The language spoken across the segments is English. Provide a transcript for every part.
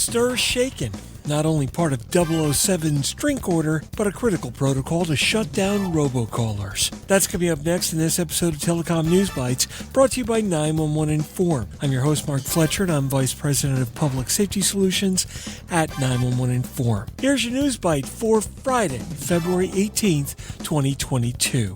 Stir Shaken, not only part of 007's drink order, but a critical protocol to shut down robocallers. That's coming up next in this episode of Telecom NewsBytes, brought to you by 911 Inform. I'm your host, Mark Fletcher, and I'm Vice President of Public Safety Solutions at 911 Inform. Here's your NewsByte for Friday, February 18th, 2022.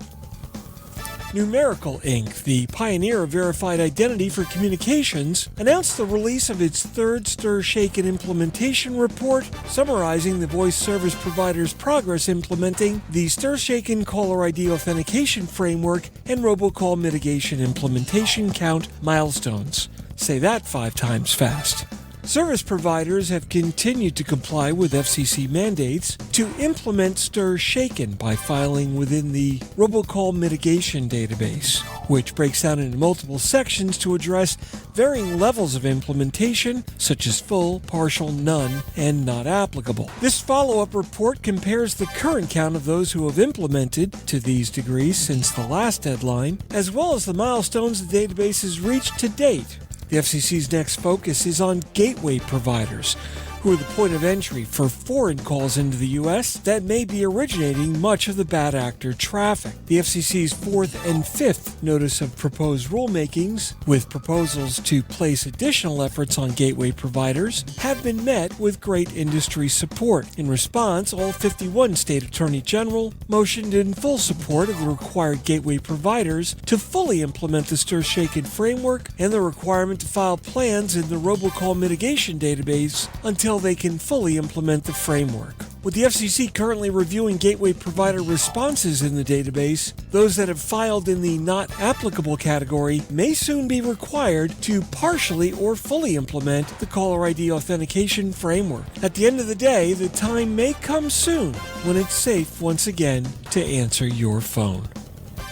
Numeracle Inc., the pioneer of verified identity for communications, announced the release of its third Stir Shaken implementation report, summarizing the voice service provider's progress implementing the Stir Shaken caller ID authentication framework and robocall mitigation implementation count milestones. Say that 5 times fast. Service providers have continued to comply with FCC mandates to implement Stir Shaken by filing within the Robocall Mitigation Database, which breaks down into multiple sections to address varying levels of implementation, such as full, partial, none, and not applicable. This follow-up report compares the current count of those who have implemented to these degrees since the last deadline, as well as the milestones the database has reached to date. The FCC's next focus is on gateway providers, who are the point of entry for foreign calls into the U.S. that may be originating much of the bad actor traffic. The FCC's 4th and 5th Notice of Proposed Rulemakings, with proposals to place additional efforts on gateway providers, have been met with great industry support. In response, all 51 state attorney general motioned in full support of the required gateway providers to fully implement the Stir Shaken framework and the requirement to file plans in the Robocall Mitigation Database until they can fully implement the framework. With the FCC currently reviewing gateway provider responses in the database, those that have filed in the not applicable category may soon be required to partially or fully implement the caller ID authentication framework. At the end of the day, the time may come soon when it's safe once again to answer your phone.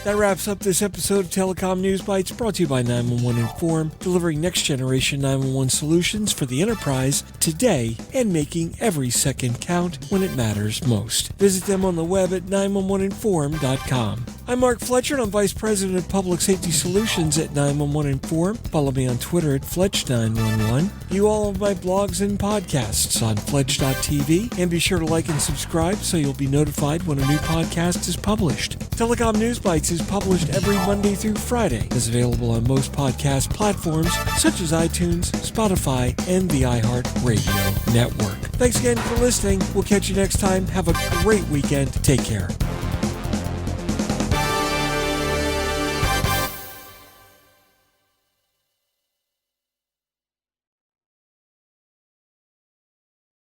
That wraps up this episode of Telecom NewsBytes, brought to you by 911 Inform, delivering next-generation 911 solutions for the enterprise today and making every second count when it matters most. Visit them on the web at 911inform.com. I'm Mark Fletcher, and I'm Vice President of Public Safety Solutions at 911 Inform. Follow me on Twitter at Fletch911. View all of my blogs and podcasts on Fletch.tv, and be sure to like and subscribe so you'll be notified when a new podcast is published. Telecom NewsBytes is published every Monday through Friday. It's available on most podcast platforms such as iTunes, Spotify, and the iHeartRadio network. Thanks again for listening. We'll catch you next time. Have a great weekend. Take care.